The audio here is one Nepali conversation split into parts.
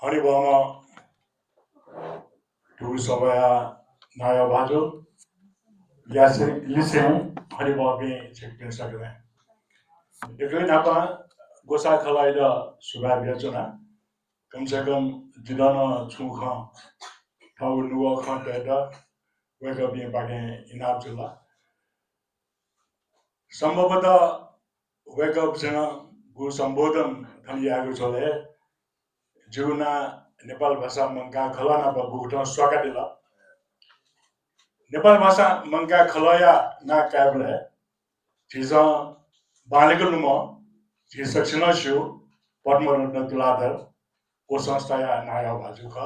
허리범어 두서봐야 나야 봐줘 야세 리생 허리범이 책변사그네 이거 나빠 고사 칼라이다 수바비였잖아 검색은 지단어 충ඛ 타우 누워 컨테다 वेगबिन बागे इनाम चला संभवतः वेगअप सँग गु सम्बोधन थलियाको छले जुना नेपाल भाषा मंगा खलाना बगुठ स्वागतिला नेपाल भाषा मंगा खलया ना काबले जिजा बालेको नुम जि सक्सन छु पद्मरत्न तुलाधर को संस्थाया नाया भाजुख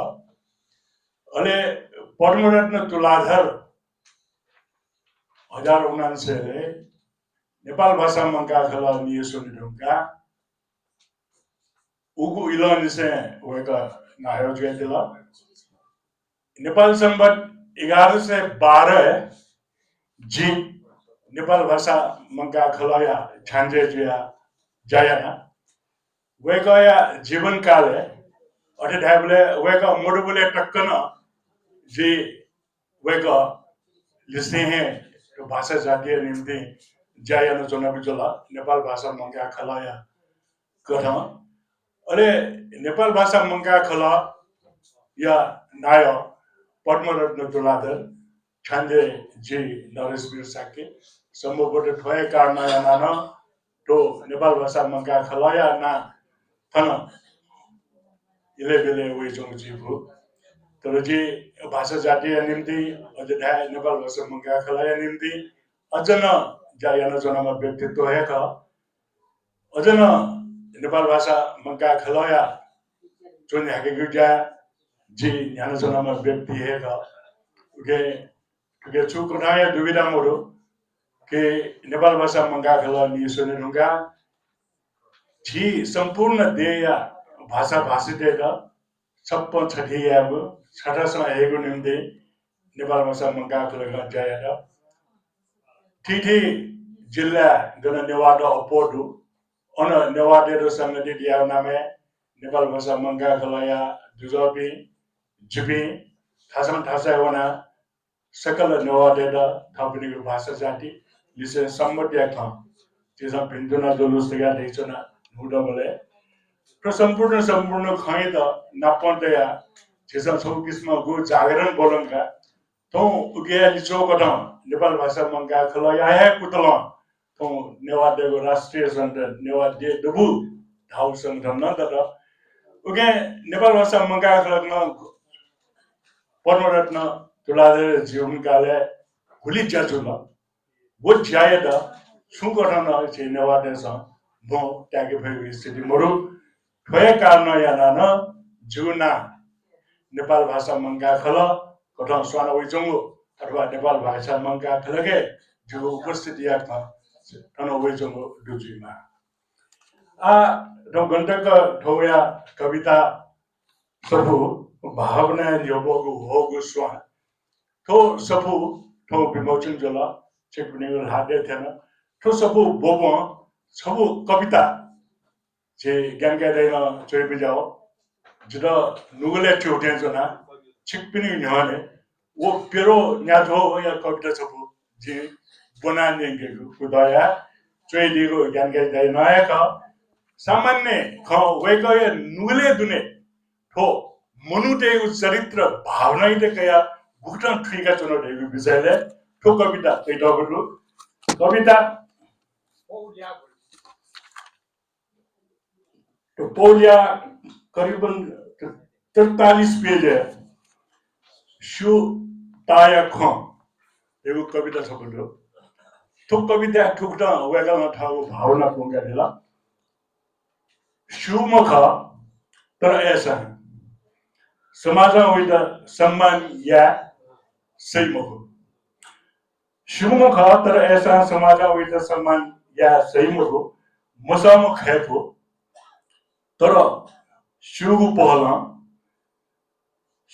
अले पद्मरत्न तुलाधर 1999ले नेपाल भाषा मंगा खला नियसोनि ढुंगा उगु इलन से वेका नायो जेतिला नेपाल संवत 11 से 12 जी नेपाल भाषा मंगा खलाया छान्जे जुया जायना वेका या जीवन काले अठे ढाबले वेका मोडुबले टक्कन जी वेका लिस्ने हैं तो भाषा जातीय निम्ति जायन जनबिजला नेपाल भाषा मंगा खलाया कथा अरे नेपाल भाषा मंगा खला या नाय पद्मरत्न तुलाधर छान्जे जी नरेशवीर साके सम्भवत ठोय कारण या नाना तो नेपाल भाषा मंगा खलाया ना थन इले बेले वे जों जीवु तर जी भाषा जातीय निम्ति अझ नेपाल भाषा मंगा खलाया निम्ति अझन जायन जनमा व्यक्तित्व है का अझन नेपाल भाषा मंगा खलाया जुन हाके गुजा जी ज्ञान जनमा व्यक्ति है का के चुकनाया दुविधा मोरो के नेपाल भाषा मंगा खला निसोने ढुंगा जी संपूर्ण देया भाषा भाषितेका छप्पन छठियाको छठासँग हेगो निम्ति नेपाल भाषा मंगा खला जायदा ठिठी जिल्ला गण नेवादा अपोटु अन नेवादेरो संगति दिया नामे नेपाल भाषा मंगा खलाया जुजबी जिबी थासम थासावना सकल नेवादेदा थपनिको भाषा जाति लिसे सम्मतिया था त्यसमा भिन्दुना जुलुस तया देचना हुडबले र सम्पूर्ण खै त नापन्तया त्यसमा छौ किस्म गु जागरण बोलनका तो उगिया लिचो कटा नेपाल भाषा मंगा खलाया है कुतला तो नेवादेको राष्ट्रिय संगठन नेवादे दबु धाउ संगठन न त उगे नेपाल भाषा मंगा खलकन पद्मरत्न तुलाधर जीवनकाले गुली ज्याजुला वो ज्यायदा सुगठन छ नेवादेस भो त्यागे भए स्थिति मरु ठोय कारण याना जुना नेपाल भाषा मंगा खला कठन स्वान वइजंगो अथवा नेपाल भाषा मंगा खलगे जो उपस्थिति याका तन वइजंगो दुजुमा आ दो गण्डक ठौया कविता सफु भावना योबगु होगु स्वा थो सफु थो विमोचन जला चेक बनेगु हादे थेन थो सफु बोबो सबु कविता जे ज्ञान के देन चोइ बिजाओ जुद नुगले चोटे जना छिकपिनी न्याने वो पेरो न्याथो या कविता छपु जे बनाने गेगु कुदाया चोइ दिगो ज्ञान के दे नायक सामान्य ख वेकय नुगले दुने थो मनुतेगु चरित्र भावना इते कया भुक्टन ठिका चनो देगु विषयले थो कविता तेटबरु कविता तो पौलिया करीबन 43 पेज है शु ताया ख एगो कविता छ बल्लो तो कविता ठुक्टा वेगल ठाउ भावना पुंगा दिला शुमुख तर ऐसा समाज विद सम्मान या सही मुख शुमुख तर ऐसा समाज विद सम्मान या सही मुख मसम खेपो तर शुगु पहला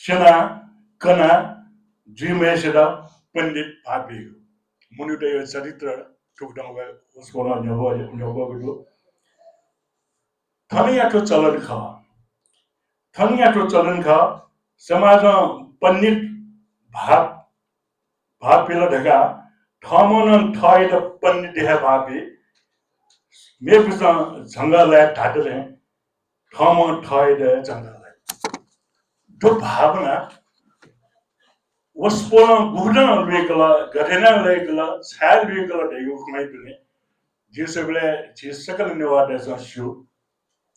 सेना कना जिमेशदा पंडित भाबी मुनिटे चरित्र ठुक्डाउ उसको न्यगो गयो थनिया तो चलन ख थन्याटो चलन खा समाज पण्डित भाव भाव पेला ढका ठमन ठय द पण्डित है भावी मे बिसा जंगल ढाटले ठम ठय द जंगल जो भावना वस्पोला गुहना वेकला गठना वेकला छाल वेकला ढेगु खमै दुने जिसबले जिसकल निवाद जसु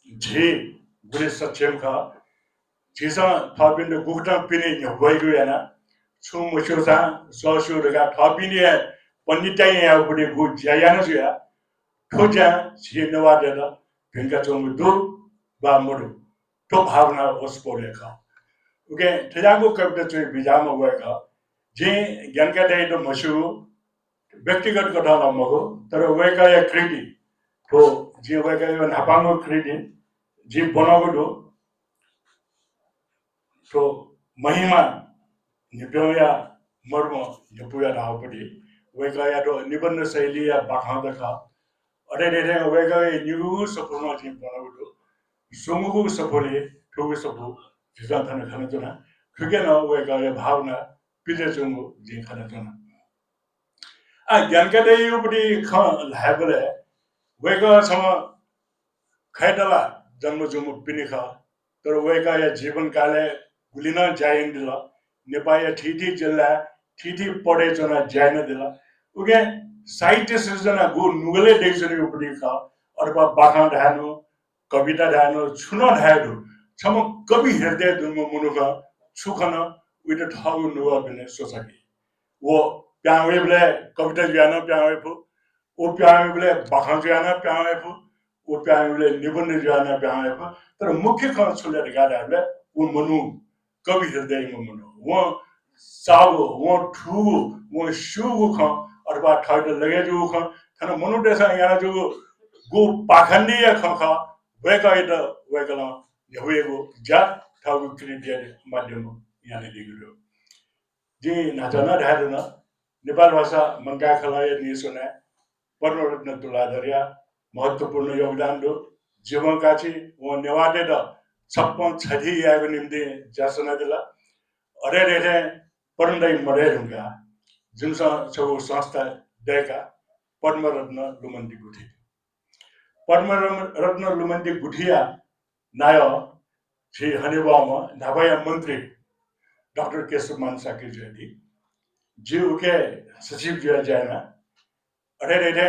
जे गुले सक्षम खा जिसा थाबिन गुहना पिने न्यवैगु याना छु मुशुसा ससु रगा थाबिने पण्डितै या गुडे गु ज्यायाना जुया ठोजा जे निवाद द भिंगा चोंगु दु बा मोडु तो भावना वस्पोले खा ओके ठजाको कविता चाहिँ बिजामा गएका जे ज्ञानका दाइतो मसु व्यक्तिगत कथा नमगो तर वेका या कृति तो जे वेका यो नापाङो कृति जे बनाएको दो तो महिमा निप्योया मर्म निपुया रावपति वेका या तो निबन्ध शैली या बाखादका अरे रे वेका निगु सफलमा जे बनाएको दो सुमुगु सफलले ठोगु सफल जिसा थाने खाने जना क्योंकि ना वेका या भावना पिजे चुंगु जी खाने जना ज्ञान के दे यो पटी ख लाबले वेका सम खैदला जन्म जुमु पिनि ख तर वेका या जीवन काले गुलिन जाइन दिला नेपाया ठीठी जिल्ला ठीठी पढे जना जाइन दिला उगे साहित्य सृजना गु नुगले देशले यो पटी ख अरबा बाखा ढानु कविता ढानु छुन ढानु छम कवि हृदय दुम मुनुका छुखन उइट ठाउ नुवा बिने सोचकी वो प्यावेबले कविता ज्ञान प्यावेफु ओ प्यावेबले बाखा ज्ञान प्यावेफु ओ प्यावेबले निबन्ध ज्ञान प्यावेफु तर मुख्य ख छुले गाडाले वो मनु कवि हृदय मुनु वो सागो वो ठु वो सुगु ख अरबा ठाउ लगे जु ख थन मनु देसा याना जु गु पाखण्डी ख वेकाइट वेकला यहुएको जा ठाउको क्रिटिया माध्यम याने दिगुलो जे नाचना ढाडन नेपाल भाषा मंगा खलाय निसुना पद्मरत्न तुलाधरिया महत्त्वपूर्ण योगदान दो जीवन काची वो नेवाटे द छप्पन छठी याको निम्ति जासना दिला अरे रे परन्दै मरे रुंगा जुनसा छौ संस्था देका पद्मरत्न लुमन्ती गुठी पद्मरत्न लुमन्ती गुठिया नायो श्री हनेबामा नाभया मंत्री डॉक्टर केशव मानसाकी जयदी जी उके सचिव जो जाना अरे रे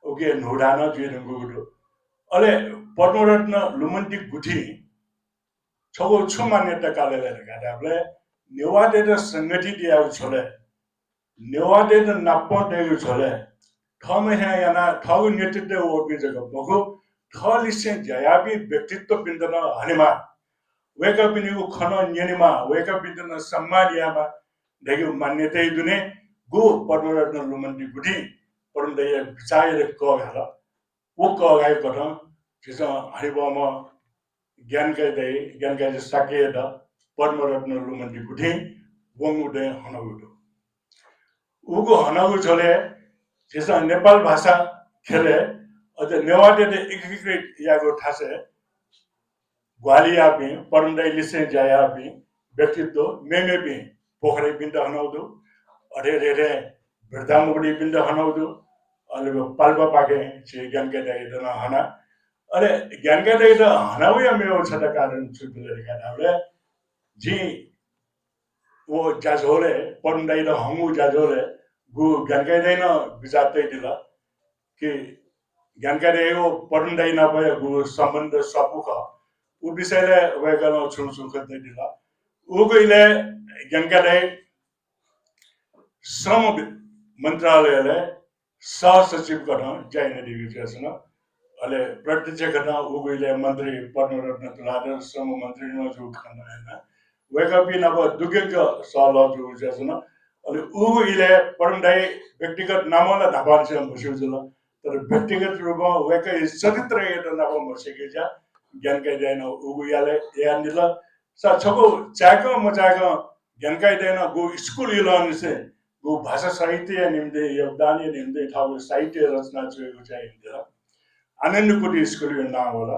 उके नोडाना जो रंगुगुडो अले पद्मरत्न लुमन्ती गुठी छगो छु मान्यता कालेले गाडाबले नेवादे र संगठित याउ छोले नेवादे र नाप्पो देउ छोले ठमे याना ठगु नेतृत्व ओबि जगह बगो ठलिसे जयाबी व्यक्तित्व बिन्दन हनेमा वेका बिनिगु खन न्यनिमा वेका बिन्दन सम्मानियामा देगु मान्यता दुने गु पद्मरत्न लुमन्ती गुठी परमदय विचार क घाला ओ क गाय कथ जिस हरिबम ज्ञान के साके द पद्मरत्न लुमन्ती गुठी वंगुदे हनगुदो उगु हनगु छोले जिस नेपाल भाषा खेले अझ नेवाटे एकीकृत यागो ठासे ग्वालिया भी परमदय लिसे जाया भी व्यक्तित्व मेमे भी पोखरे बिन्द हनौदो अरे रे वृद्धामुगडी बिन्द हनौदो अले पाल्पा पाके छि ज्ञान के दाइ हना अरे ज्ञान के दाइ हनाउया मेओ छटा कारण छुबिले गाडाले जी वो जाजोले परमदय र हंगु जाजोले गु ज्ञान के दाइ न बिजातै दिला कि ज्ञानकारी यो परमदय नभए गु सम्बन्ध सपुख उ विषयले वेगन छुछु खत्दै दिला उगइले ज्ञानकारी श्रम मन्त्रालयले सहसचिव गर्न जाइन दिगुछन अले प्रत्यक्ष गर्न उगइले मन्त्री पद्मरत्न तुलाधर श्रम मन्त्री न जो खन हैन वेगपि नब दुगेक सल जो जसन अले उगइले परमदय व्यक्तिगत नामला धापान्छ बसुजुल तर व्यक्तिगत रूपमा वेका चरित्र एउटा नभम बसेको ज्ञानका दिन उगुयाले यानिल सा छको चाको मचाको ज्ञानका दिन गो स्कुल इलन से गो भाषा साहित्य निम्ति योगदान निम्ति ठाउँ साहित्य रचना जोएको चाहिँ आनन्दकुटी स्कुल नाम होला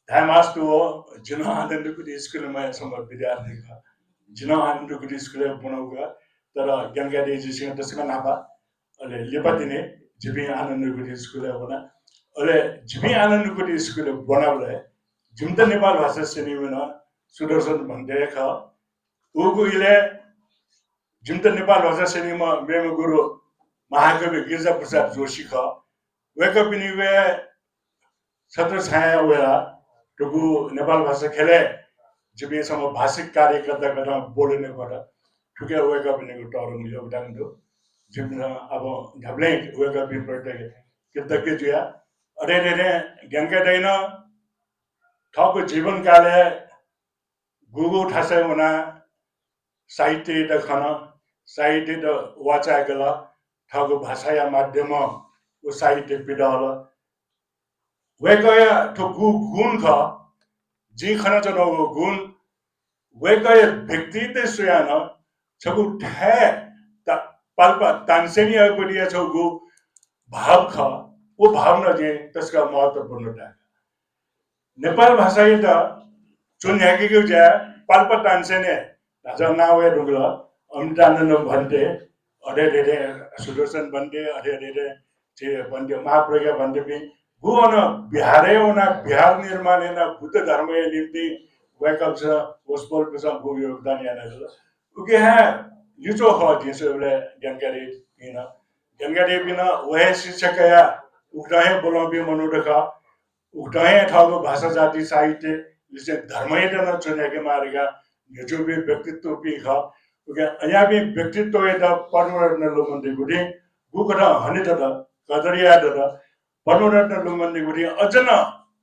धामास्तो जिना आनन्दको स्कुलमा सम्म विद्यार्थी का जिना आनन्दको स्कुल बनाउगा तर ज्ञानकारी जिसँग त्यसमा नापा अले लेपातिने जिबी आनन्दको स्कुल बना अले जिबी आनन्दको स्कुल बनाउले जिम त नेपाल भाषा सिनेमा सुदर्शन भन्दै ख उगु इले जिम त नेपाल भाषा सिनेमा मेमो गुरु महाकवि गिरिजा प्रसाद जोशी ख वेक पनि वे छत्र छाया वेला टुकु नेपाल भाषा खेले जिबीसम्म भाषिक कार्यकर्ता गर्न बोल्ने बाट ठुके वेक पनि टरम योगदान दो जिमना अब ढब्ले वेक पनि प्रत्येक कृतज्ञ जुया अरे रे ज्ञानका दैन ठको जीवन काले गुगु ठासे हुना साहित्य द खन साहित्य द वाचा गला ठको भाषा या माध्यम वो साहित्य पिडाल वेकय ठगु गुण ख जी खन जनो गुण वेकय व्यक्ति ते सुयान छगु ठे त पाल्पा तानसेनी अगुडिया छगु भाव ख वो भावना जे त्यसका महत्त्वपूर्ण था नेपाल भाषा त चुन ह्याकेको ज्या पाल्पा तानसेने राजा नावे रुगला अमृतानन्द भन्ते अरे रे सुदर्शन भन्ते अरे रे जे भन्ते महाप्रज्ञा भन्ते पनि गुण बिहारै उना बिहार निर्माण न बुद्ध धर्म निम्ति वेकअप छ होस्पोल छ गु योगदान याना उके है युचो ख दिसले जानकारी जानकारी बिना वहे शिक्षक या उक्तहे बोलबे मनुडका उक्तहे ठाउको भाषा जाति साहित्य जैसे धर्मै न चुने के मारेगा जो भी व्यक्तित्व भी ख उके अया भी व्यक्तित्व एता परमरत्न लोमन्दी गुडी गुकटा हने त कदरिया त परमरत्न लोमन्दी गुडी अझन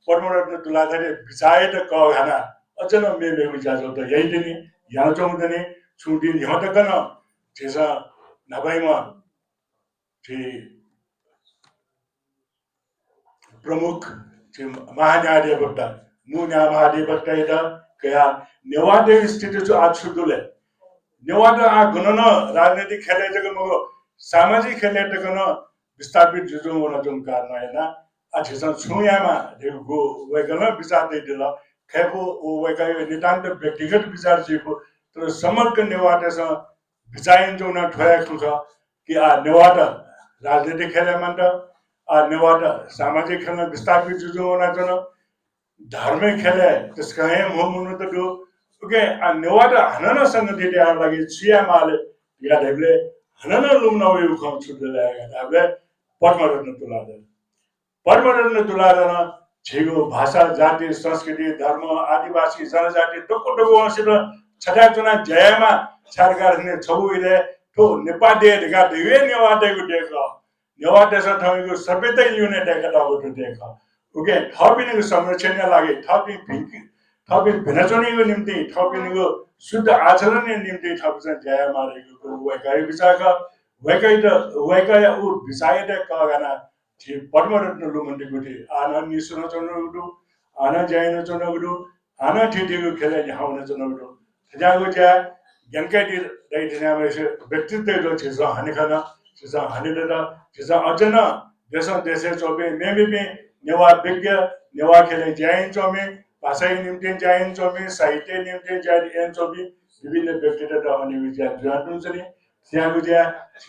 परमरत्न तुलाधरे विचाय त क घना अझन मेले विचार त यही दिनी यहाँ चौधनी छुटी यहाँ त कन जेसा नभइमा जे प्रमुख जे महान्यायाधिवक्ता मुन्या महाधिवक्ता एता कया नेवादे स्थिति जो आज सुदुले नेवाद आ गणन राजनीतिक खेले जग मगो सामाजिक खेले त गन विस्थापित जुजु मोना जुम कारण हैन आ झेसन छुयामा देगो वेगन विचार दे दिल खेको ओ वेगय नितान्त व्यक्तिगत विचार जेको तर समग्र नेवादस विचायन जो न ठया खुख कि आ नेवाद राजनीतिक खेले मान्त आ नेवाद सामाजिक खेले विस्थापित जुजु मोना जन धार्मिक खेले त्यसका हे मोमुनु त दो ओके आ नेवाद हनन संग दिया लागि छिया माले या देबले हनन लुम्न उ खम छुटले दाबले परमरत्न तुलादन छेगो भाषा जाति संस्कृति धर्म आदिवासी जनजाति टोको टोको अंशित छटा चुना जयमा सरकारले छबुइले ठो नेपाली ढका दिवे नेवादेको देख नेवादेश ठगेको सबै युने ढका दगो देख ओके थपिनेको संरक्षण लागि थपि भिनचनीको निम्ति थपिनेको शुद्ध आचरणको निम्ति थपिन्छ जय मारेको वैकाय विचार वैकाय उ विचार त कगना छि परमरत्न लुमन्डी गुटी आना निसुन चनगुडु आना जयन चनगुडु आना ठिठीको खेले हाउन चनगुडु जागो ज्या ज्ञानकै दैदिनामा व्यक्तित्व जो छ हानि खाना छ हानि त छ अझन देश चोबे मेबे नेवा विज्ञ नेवा खेले जयन चोमे भाषा निम्ति जयन चोमे साहित्य निम्ति जयन चोबे विभिन्न व्यक्तित्व अनि विचार जानुन छनि त्यहाँको ज्या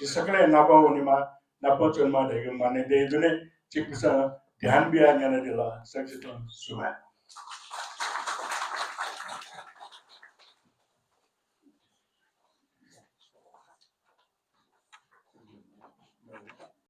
सकलै नपाउनेमा नपचनमा ढेको माने दे जुने चिकित्सा ध्यान बिहान गर्न दिला सक्षित सुभा